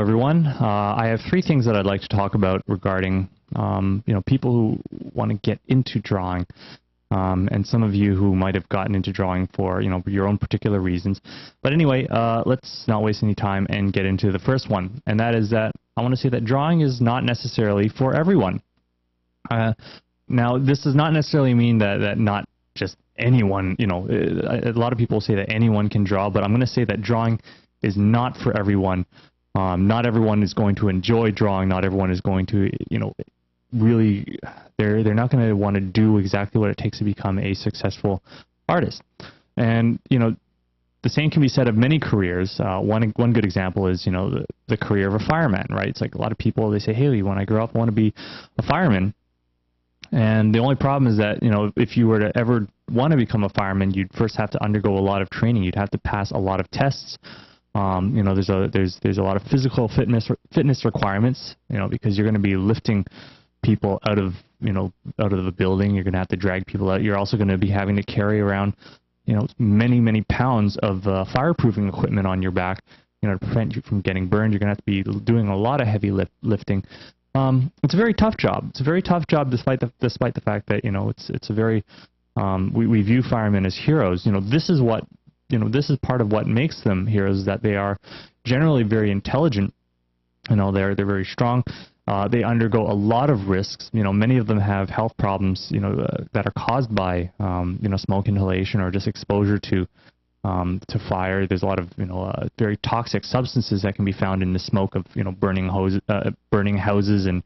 everyone. I have three things that I'd like to talk about regarding people who want to get into drawing, and some of you who might have gotten into drawing for your own particular reasons. But anyway, let's not waste any time and get into the first one, and that is that I want to say that drawing is not necessarily for everyone. Now, this does not necessarily mean that not just anyone. A lot of people say that anyone can draw, but I'm going to say that drawing is not for everyone. Not everyone is going to enjoy drawing. Not everyone is going to, really, they're not going to want to do exactly what it takes to become a successful artist. And, the same can be said of many careers. One good example is, the career of a fireman, right? It's like a lot of people, they say, hey, when I grow up, I want to be a fireman. And the only problem is that, if you were to ever want to become a fireman, you'd first have to undergo a lot of training. You'd have to pass a lot of tests. There's a lot of physical fitness requirements, because you're going to be lifting people out of the building. You're going to have to drag people out. You're also going to be having to carry around, many pounds of fireproofing equipment on your back, to prevent you from getting burned. You're going to have to be doing a lot of heavy lifting. It's a very tough job. It's a very tough job, despite the fact that it's a very we view firemen as heroes. This is what. This is part of what makes them heroes, that they are generally very intelligent. They're very strong. They undergo a lot of risks. Many of them have health problems, that are caused by, smoke inhalation or just exposure to fire. There's a lot of, very toxic substances that can be found in the smoke of, burning houses, and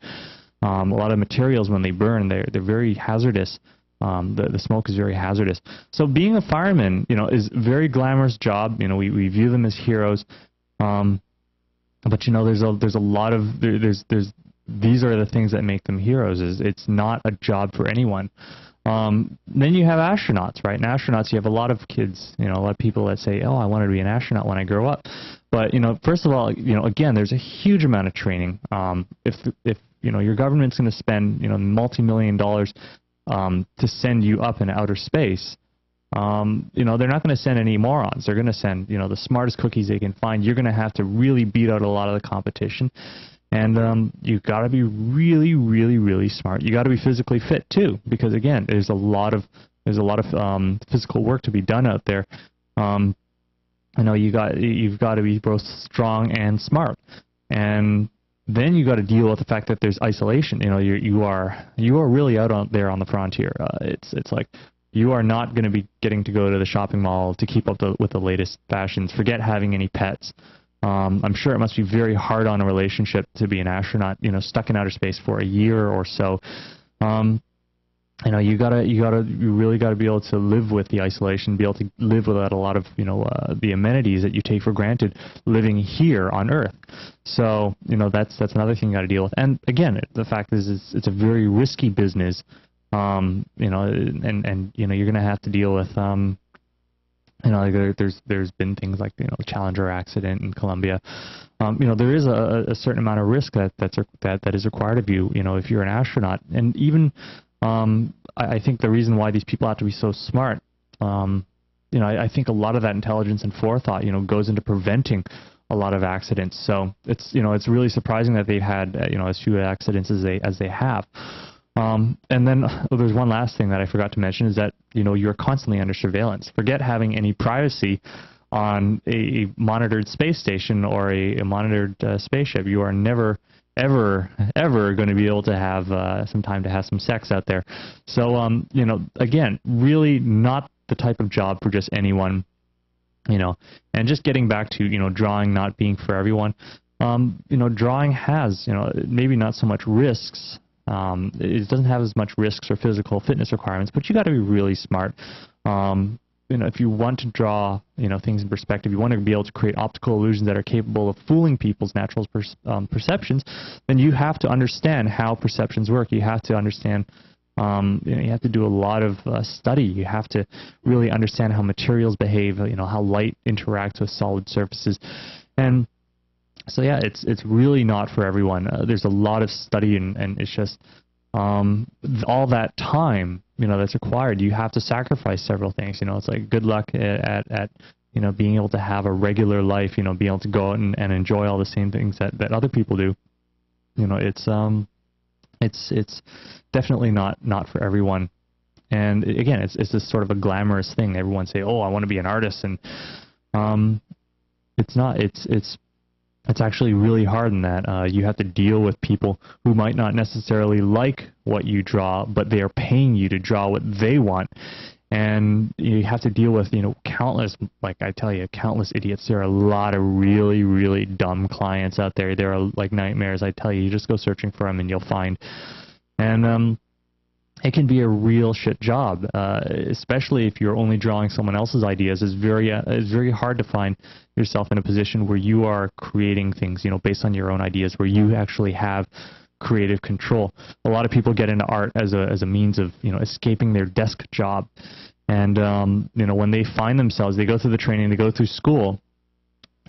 a lot of materials when they burn, they're very hazardous. The smoke is very hazardous. So being a fireman, is a very glamorous job. We view them as heroes. But there's a lot of these are the things that make them heroes. It's not a job for anyone. Then you have astronauts, right? And astronauts, you have a lot of kids, a lot of people that say, oh, I want to be an astronaut when I grow up. But first of all, again, there's a huge amount of training. If your government's going to spend multi-million dollars to send you up in outer space, they're not going to send any morons. They're going to send, the smartest cookies they can find. You're going to have to really beat out a lot of the competition, and you've got to be really, really, really smart. You got to be physically fit too, because again, there's a lot of physical work to be done out there. You've got to be both strong and smart, and then you got to deal with the fact that there's isolation. You are really out there on the frontier. It's like you are not going to be getting to go to the shopping mall to keep up with the latest fashions. Forget having any pets. I'm sure it must be very hard on a relationship to be an astronaut, stuck in outer space for a year or so. You really got to be able to live with the isolation, be able to live without a lot of, the amenities that you take for granted living here on Earth. So, that's another thing you got to deal with. And again, the fact is, it's a very risky business. And you're going to have to deal with, there's been things like, the Challenger accident in Colombia. There is a certain amount of risk that is required of you, if you're an astronaut. And even, I think the reason why these people have to be so smart, I think a lot of that intelligence and forethought, goes into preventing a lot of accidents. So it's really surprising that they've had, as few accidents as they have. And then there's one last thing that I forgot to mention, is that, you're constantly under surveillance. Forget having any privacy on a monitored space station or a monitored spaceship. You are never ever going to be able to have some time to have some sex out there. So again, really not the type of job for just anyone. And just getting back to drawing not being for everyone. Drawing has maybe not so much risks. It doesn't have as much risks or physical fitness requirements, but you got to be really smart. If you want to draw, things in perspective, you want to be able to create optical illusions that are capable of fooling people's natural perceptions, then you have to understand how perceptions work. You have to understand, you have to do a lot of study. You have to really understand how materials behave, how light interacts with solid surfaces. And so, yeah, it's really not for everyone. There's a lot of study, and it's just all that time, that's required. You have to sacrifice several things. It's like good luck at being able to have a regular life, being able to go out and enjoy all the same things that other people do. It's definitely not for everyone. And again, it's this sort of a glamorous thing. Everyone say, "Oh, I want to be an artist," and it's not. It's actually really hard in that you have to deal with people who might not necessarily like what you draw, but they are paying you to draw what they want. And you have to deal with, countless, like I tell you, countless idiots. There are a lot of really, really dumb clients out there. There are like nightmares. I tell you, you just go searching for them and you'll find. And it can be a real shit job, especially if you're only drawing someone else's ideas. It's very hard to find yourself in a position where you are creating things, based on your own ideas, where you actually have creative control. A lot of people get into art as a means of escaping their desk job, and when they find themselves, they go through the training, they go through school,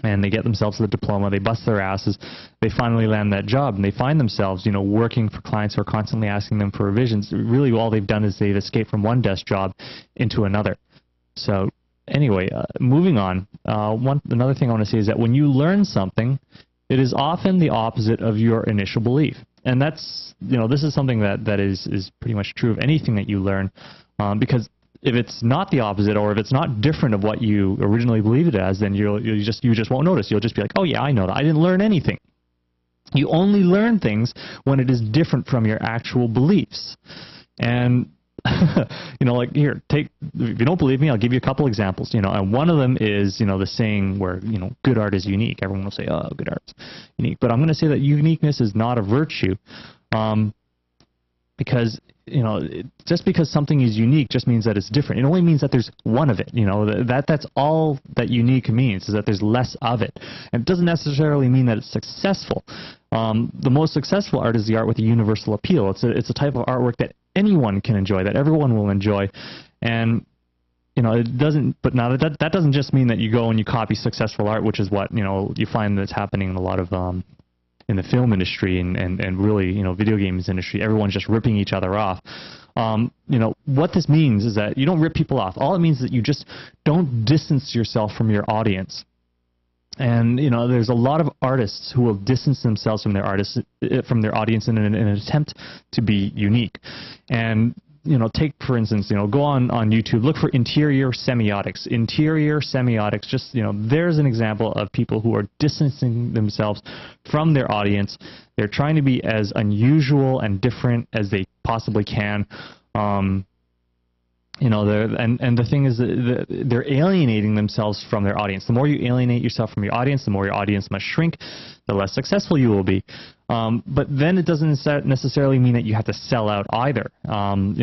and they get themselves the diploma, they bust their asses, they finally land that job, and they find themselves working for clients who are constantly asking them for revisions. Really, all they've done is they've escaped from one desk job into another. So anyway, moving on, another thing I want to say is that when you learn something, it is often the opposite of your initial belief. And that's, this is something that is pretty much true of anything that you learn, because if it's not the opposite, or if it's not different of what you originally believed it as, then you just won't notice. You'll just be like, oh yeah, I know that. I didn't learn anything. You only learn things when it is different from your actual beliefs. And like here, if you don't believe me, I'll give you a couple examples. And one of them is, the saying where, good art is unique. Everyone will say, oh, good art is unique. But I'm going to say that uniqueness is not a virtue, because just because something is unique just means that it's different. It only means that there's one of it. That's all that unique means, is that there's less of it. And it doesn't necessarily mean that it's successful. The most successful art is the art with a universal appeal. It's a type of artwork that anyone can enjoy, that everyone will enjoy. And it doesn't, but now that doesn't just mean that you go and you copy successful art, which is what you find that's happening in a lot of in the film industry and really video games industry. Everyone's just ripping each other off. What this means is that you don't rip people off. All it means is that you just don't distance yourself from your audience. And there's a lot of artists who will distance themselves from their audience in an attempt to be unique. And take, for instance, go on YouTube, look for interior semiotics. Interior semiotics, just, there's an example of people who are distancing themselves from their audience. They're trying to be as unusual and different as they possibly can. And the thing is that they're alienating themselves from their audience. The more you alienate yourself from your audience, the more your audience must shrink, the less successful you will be. But then it doesn't necessarily mean that you have to sell out either.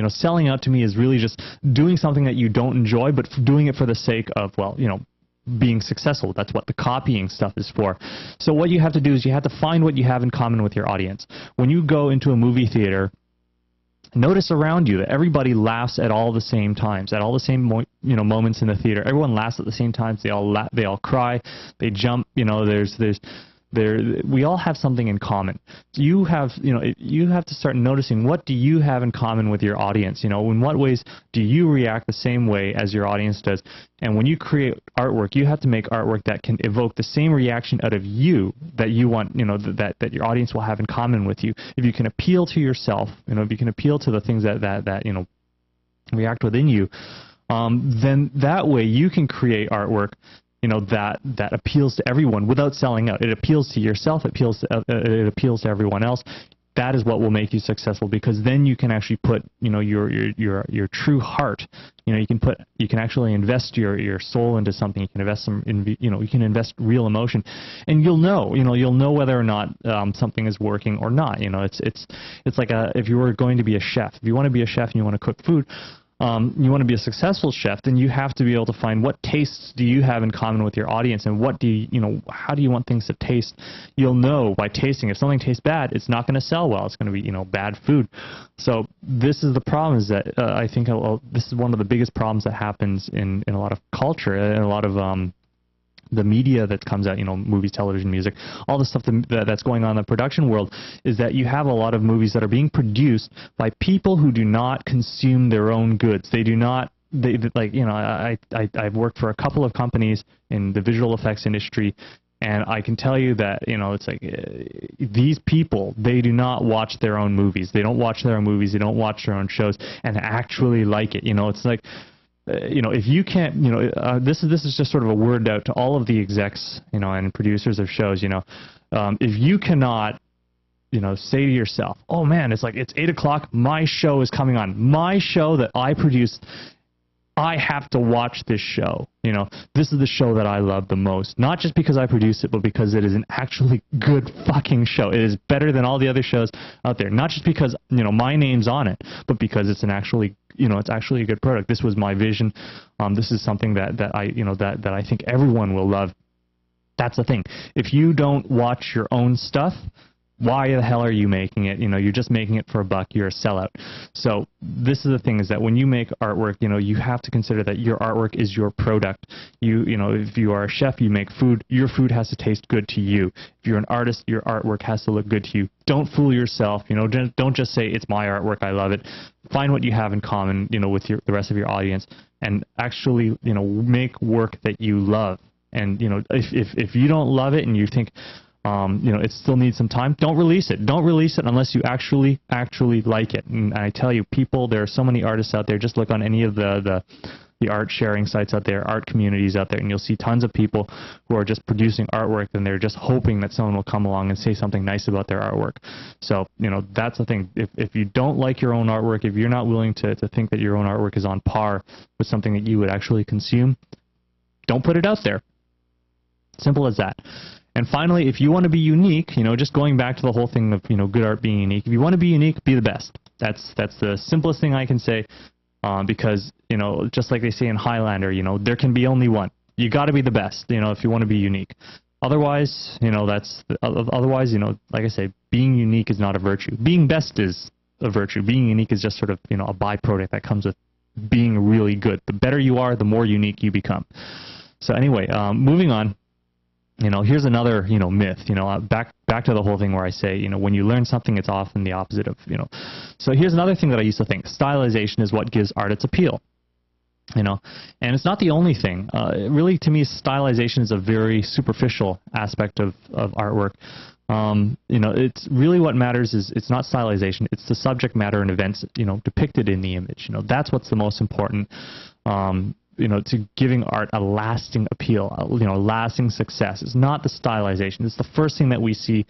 Selling out to me is really just doing something that you don't enjoy, but doing it for the sake of, being successful. That's what the copying stuff is for. So what you have to do is you have to find what you have in common with your audience. When you go into a movie theater, notice around you that everybody laughs at all the same times, at all the same moments in the theater. Everyone laughs at the same times. They all cry, they jump. We all have something in common. You have to start noticing, what do you have in common with your audience? In what ways do you react the same way as your audience does? And when you create artwork, you have to make artwork that can evoke the same reaction out of you that you want, that your audience will have in common with you. If you can appeal to yourself, if you can appeal to the things that react within you, then that way you can create artwork that appeals to everyone without selling out. It appeals to yourself. It appeals to everyone else. That is what will make you successful, because then you can actually put your true heart. You can actually invest your soul into something. You can invest you can invest real emotion, and you'll know whether or not something is working or not. It's like if you were going to be a chef. If you want to be a chef and you want to cook food, you want to be a successful chef, then you have to be able to find what tastes do you have in common with your audience, and what do how do you want things to taste. You'll know by tasting. If something tastes bad, it's not going to sell well. It's going to be bad food. So this is the problem, is that I think this is one of the biggest problems that happens in a lot of culture, and a lot of the media that comes out, movies, television, music, all the stuff that's going on in the production world, is that you have a lot of movies that are being produced by people who do not consume their own goods. They do not like, you know, I've worked for a couple of companies in the visual effects industry, and I can tell you that, you know, it's like these people, they do not watch their own movies. They don't watch their own movies. They don't watch their own shows and actually like it. You know, it's like, you know, if you can't, you know, this is just sort of a word out to all of the execs, you know, and producers of shows, you know, if you cannot, you know, say to yourself, oh man, it's like, it's 8 o'clock, my show is coming on. My show that I produced, I have to watch this show. You know, this is the show that I love the most. Not just because I produced it, but because it is an actually good fucking show. It is better than all the other shows out there. Not just because, you know, my name's on it, but because it's an actually, you know, it's actually a good product. This was my vision. This is something that I, you know, that I think everyone will love. That's the thing. If you don't watch your own stuff, why the hell are you making it? You know, you're just making it for a buck. You're a sellout. So this is the thing, is that when you make artwork, you know, you have to consider that your artwork is your product. You know, if you are a chef, you make food, your food has to taste good to you. If you're an artist, your artwork has to look good to you. Don't fool yourself. You know, don't just say it's my artwork, I love it. Find what you have in common, you know, with the rest of your audience, and actually, you know, make work that you love. And, you know, if you don't love it and you think, you know, it still needs some time, don't release it. Don't release it unless you actually like it. And I tell you, people, there are so many artists out there. Just look on any of the art sharing sites out there, art communities out there, and you'll see tons of people who are just producing artwork, and they're just hoping that someone will come along and say something nice about their artwork. So, you know, that's the thing. If you don't like your own artwork, if you're not willing to think that your own artwork is on par with something that you would actually consume, don't put it out there. Simple as that. And finally, if you want to be unique, you know, just going back to the whole thing of, you know, good art being unique, if you want to be unique, be the best. That's the simplest thing I can say, because, you know, just like they say in Highlander, you know, there can be only one. You got to be the best, you know, if you want to be unique. Otherwise, you know, otherwise, you know, like I say, being unique is not a virtue. Being best is a virtue. Being unique is just sort of, you know, a byproduct that comes with being really good. The better you are, the more unique you become. So anyway, moving on. You know, here's another, you know, myth, you know, back to the whole thing where I say, you know, when you learn something, it's often the opposite of, you know. So here's another thing that I used to think. Stylization is what gives art its appeal, you know. And it's not the only thing. Really, to me, stylization is a very superficial aspect of artwork. You know, it's really what matters is it's not stylization. It's the subject matter and events, you know, depicted in the image. You know, that's what's the most important. You know, to giving art a lasting appeal, you know, lasting success. It's not the stylization. It's the first thing that we see.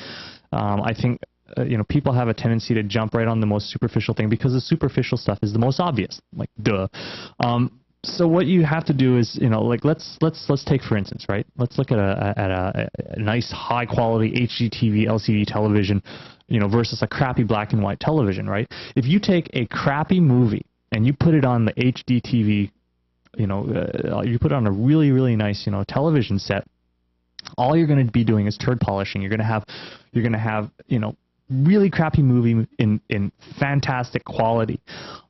I think, you know, people have a tendency to jump right on the most superficial thing because the superficial stuff is the most obvious. Like, duh. So what you have to do is, you know, like let's take, for instance, right? Let's look at a nice high quality HDTV LCD television, you know, versus a crappy black and white television, right? If you take a crappy movie and you put it on the HDTV, you know, you put it on a really, really nice, you know, television set, all you're going to be doing is turd polishing. You're going to have, you know, really crappy movie in fantastic quality.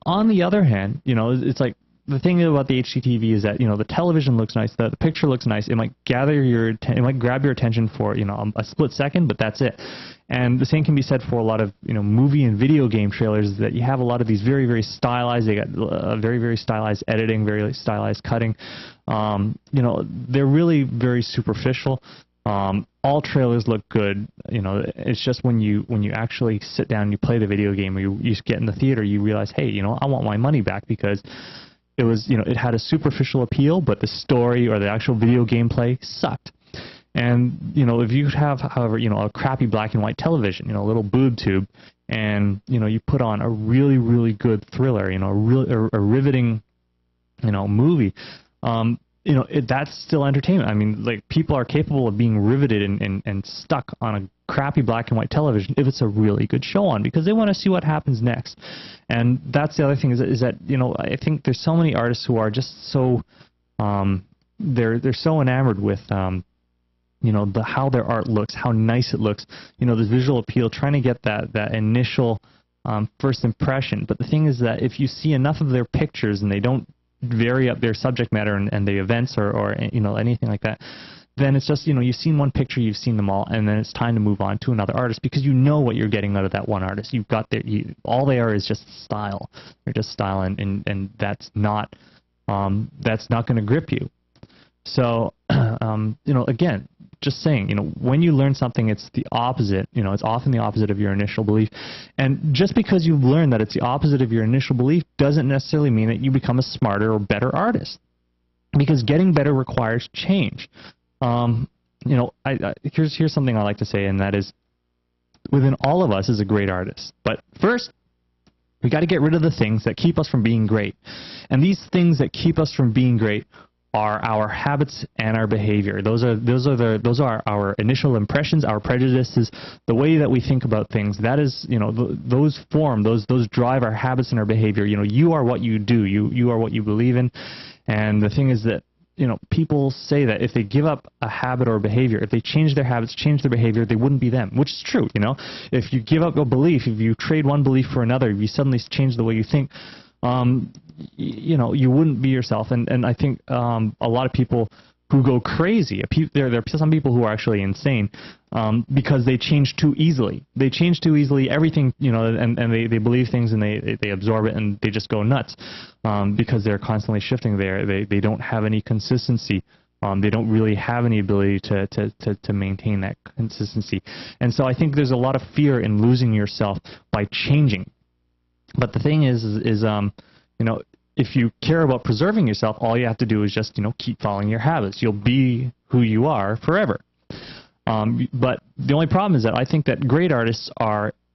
On the other hand, you know, it's like, the thing about the HDTV is that, you know, the television looks nice, the picture looks nice. It might grab your attention for, you know, a split second, but that's it. And the same can be said for a lot of, you know, movie and video game trailers, that you have a lot of these very, very stylized. They got very, very stylized editing, very stylized cutting. You know, they're really very superficial. All trailers look good. You know, it's just when you actually sit down and you play the video game, or you get in the theater, you realize, hey, you know, I want my money back, because it was, you know, it had a superficial appeal, but the story or the actual video gameplay sucked. And, you know, if you have, however, you know, a crappy black and white television, you know, a little boob tube, and, you know, you put on a really, really good thriller, you know, a riveting, you know, movie, you know, that's still entertainment. I mean, like, people are capable of being riveted and stuck on a crappy black and white television if it's a really good show on, because they want to see what happens next. And that's the other thing, is that, you know, I think there's so many artists who are just so, they're so enamored with, you know, how their art looks, how nice it looks, you know, this visual appeal, trying to get that initial first impression. But the thing is that if you see enough of their pictures and they don't vary up their subject matter and the events or you know, anything like that, then it's just, you know, you've seen one picture, you've seen them all, and then it's time to move on to another artist, because you know what you're getting out of that one artist. You've got all they are is just style. They're just style, and that's not that's not going to grip you. So, again, just saying, when you learn something, it's the opposite. It's often the opposite of your initial belief. And just because you've learned that it's the opposite of your initial belief doesn't necessarily mean that you become a smarter or better artist. Because getting better requires change. Here's something I like to say, and that is, within all of us is a great artist. But first, we got to get rid of the things that keep us from being great. And these things that keep us from being great are our habits and our behavior. Those are our initial impressions, our prejudices, the way that we think about things. That is, those drive our habits and our behavior. You are what you do. You are what you believe in. And the thing is that, people say that if they give up a habit or behavior, if they change their habits, change their behavior, they wouldn't be them, which is true. If you give up a belief, if you trade one belief for another, if you suddenly change the way you think, you wouldn't be yourself. And I think a lot of people who go crazy, there are some people who are actually insane because they change too easily. They change too easily, everything, and they believe things and they absorb it and they just go nuts because they're constantly shifting there. They don't have any consistency. They don't really have any ability to maintain that consistency. And so I think there's a lot of fear in losing yourself by changing. But the thing is if you care about preserving yourself, all you have to do is just, keep following your habits. You'll be who you are forever. But the only problem is that I think that great artists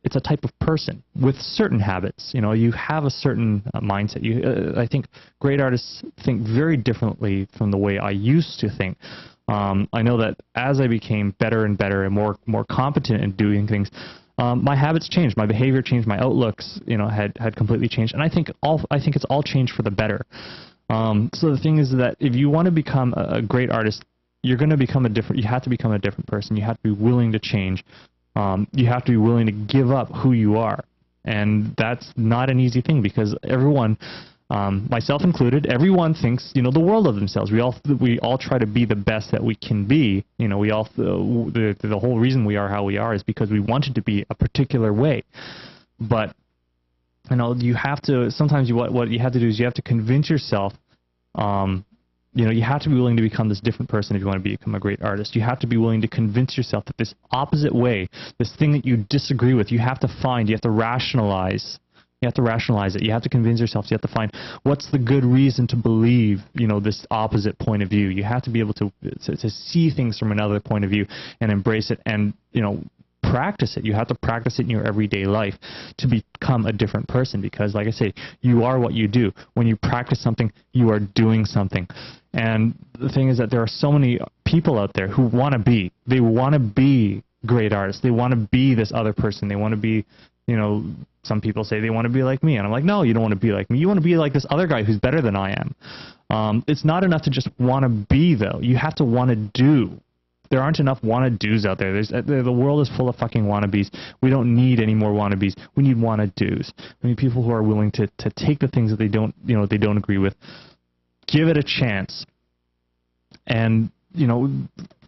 it's a type of person with certain habits. You have a certain mindset. I think great artists think very differently from the way I used to think. I know that as I became better and better and more competent in doing things, my habits changed, my behavior changed, my outlooks, had completely changed, and I think it's all changed for the better. So the thing is that if you want to become a great artist, you're going to become you have to become a different person. You have to be willing to change. You have to be willing to give up who you are, and that's not an easy thing because everyone, myself included, everyone thinks the world of themselves. We all try to be the best that we can be. We all the whole reason we are how we are is because we wanted to be a particular way. But you have to sometimes what you have to do is you have to convince yourself. You have to be willing to become this different person if you want to become a great artist. You have to be willing to convince yourself that this opposite way, this thing that you disagree with, you have to rationalize. You have to rationalize it. You have to convince yourself. You have to find what's the good reason to believe, this opposite point of view. You have to be able to see things from another point of view and embrace it and, practice it. You have to practice it in your everyday life to become a different person because, like I say, you are what you do. When you practice something, you are doing something. And the thing is that there are so many people out there who want to be great artists. They want to be this other person. They want to be, some people say they want to be like me. And I'm like, no, you don't want to be like me. You want to be like this other guy who's better than I am. It's not enough to just want to be, though. You have to want to do. There aren't enough wanna-dos out there. The world is full of fucking wannabes. We don't need any more wannabes. We need wanna-dos. We need people who are willing to take the things that they don't agree with, give it a chance, and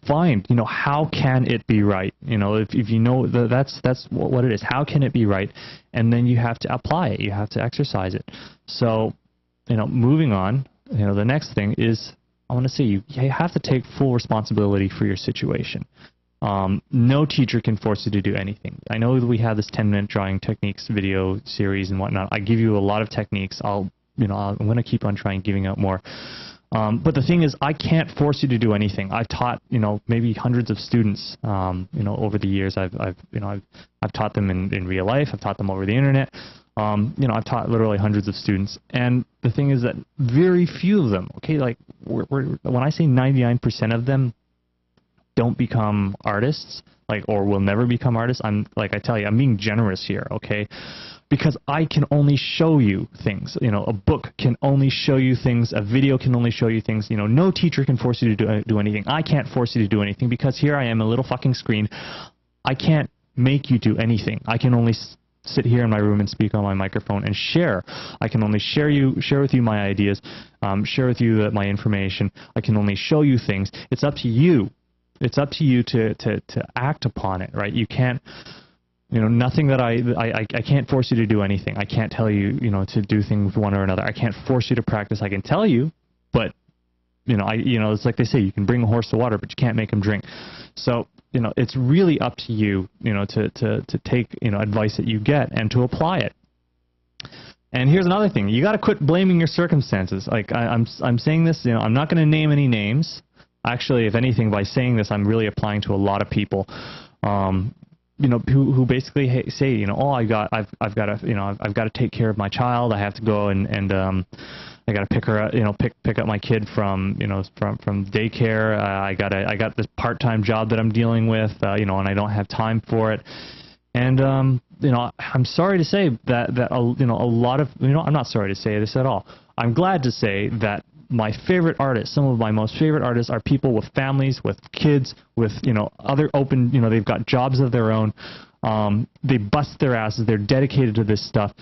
find how can it be right. If that's what it is. How can it be right? And then you have to apply it. You have to exercise it. So moving on. The next thing is, I want to say you have to take full responsibility for your situation. No teacher can force you to do anything. I know that we have this 10-minute drawing techniques video series and whatnot. I give you a lot of techniques. I'm going to keep on trying giving out more. But the thing is, I can't force you to do anything. I've taught, maybe hundreds of students, over the years. I've taught them in real life. I've taught them over the internet. I've taught literally hundreds of students, and the thing is that very few of them, when I say 99% of them don't become artists, or will never become artists, I'm being generous here, okay? Because I can only show you things. A book can only show you things. A video can only show you things. No teacher can force you to do anything. I can't force you to do anything because here I am, a little fucking screen. I can't make you do anything. I can only sit here in my room and speak on my microphone and share. I can only share with you my ideas, share with you my information. I can only show you things. It's up to you. It's up to you to act upon it, right? You can't, nothing that I can't force you to do anything. I can't tell you, to do things one or another. I can't force you to practice. I can tell you but it's like they say, you can bring a horse to water, but you can't make him drink. So, it's really up to you, to take, advice that you get and to apply it. And here's another thing. You got to quit blaming your circumstances. Like I'm saying this, I'm not going to name any names. Actually, if anything, by saying this, I'm really applying to a lot of people, who basically say, I've got to take care of my child. I have to go and I got to pick her up, pick up my kid from daycare. I got this part-time job that I'm dealing with, and I don't have time for it. And I'm sorry to say that a lot of, I'm not sorry to say this at all. I'm glad to say that my favorite artists, some of my most favorite artists, are people with families, with kids, with other open, they've got jobs of their own. They bust their asses. They're dedicated to this stuff.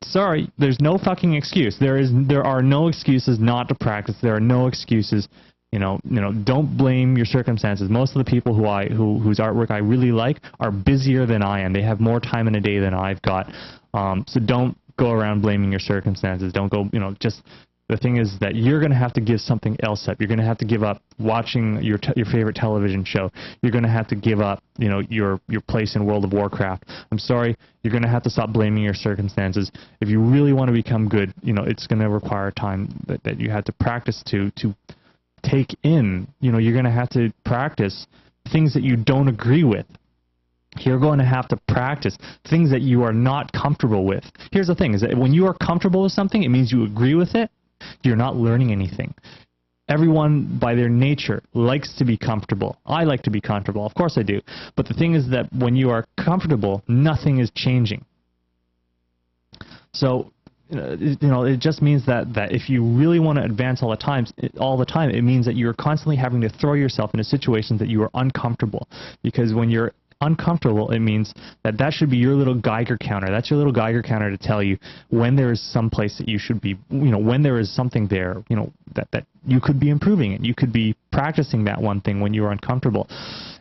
Sorry, there's no fucking excuse. There are no excuses not to practice. There are no excuses. Don't blame your circumstances. Most of the people whose artwork I really like are busier than I am. They have more time in a day than I've got. So don't go around blaming your circumstances. Don't go, just the thing is that you're going to have to give something else up. You're going to have to give up watching your favorite television show. You're going to have to give up, your place in World of Warcraft. I'm sorry, you're going to have to stop blaming your circumstances. If you really want to become good, it's going to require time that you have to practice to take in. You're going to have to practice things that you don't agree with. You're going to have to practice things that you are not comfortable with. Here's the thing, is that when you are comfortable with something, it means you agree with it. You're not learning anything. Everyone, by their nature, likes to be comfortable. I like to be comfortable. Of course I do. But the thing is that when you are comfortable, nothing is changing. So, it just means that if you really want to advance all the time, it means that you're constantly having to throw yourself into situations that you are uncomfortable. Because when you're uncomfortable, it means that should be your little Geiger counter. That's your little Geiger counter to tell you when there is some place that you should be, when there is something there, that you could be improving it. You could be practicing that one thing when you are uncomfortable.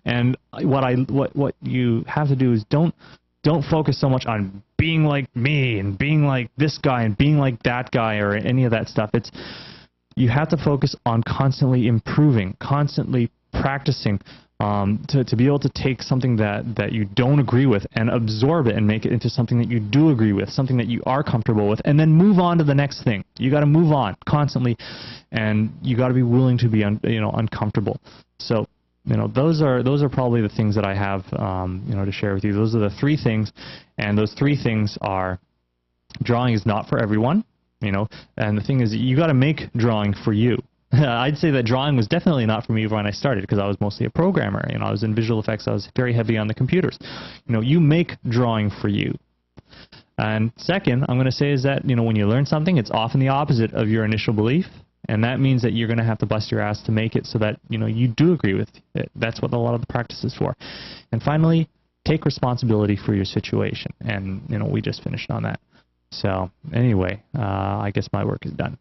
And what you have to do is don't focus so much on being like me and being like this guy and being like that guy or any of that stuff. You have to focus on constantly improving, constantly practicing, to be able to take something that you don't agree with and absorb it and make it into something that you do agree with, something that you are comfortable with, and then move on to the next thing. You got to move on constantly, and you got to be willing to be uncomfortable. So those are probably the things that I have to share with you. Those are the three things, and those three things are: drawing is not for everyone, and the thing is, you got to make drawing for you. I'd say that drawing was definitely not for me when I started, because I was mostly a programmer. I was in visual effects. I was very heavy on the computers. You make drawing for you. And second, I'm going to say is that, when you learn something, it's often the opposite of your initial belief. And that means that you're going to have to bust your ass to make it so that, you do agree with it. That's what a lot of the practice is for. And finally, take responsibility for your situation. And, we just finished on that. So anyway, I guess my work is done.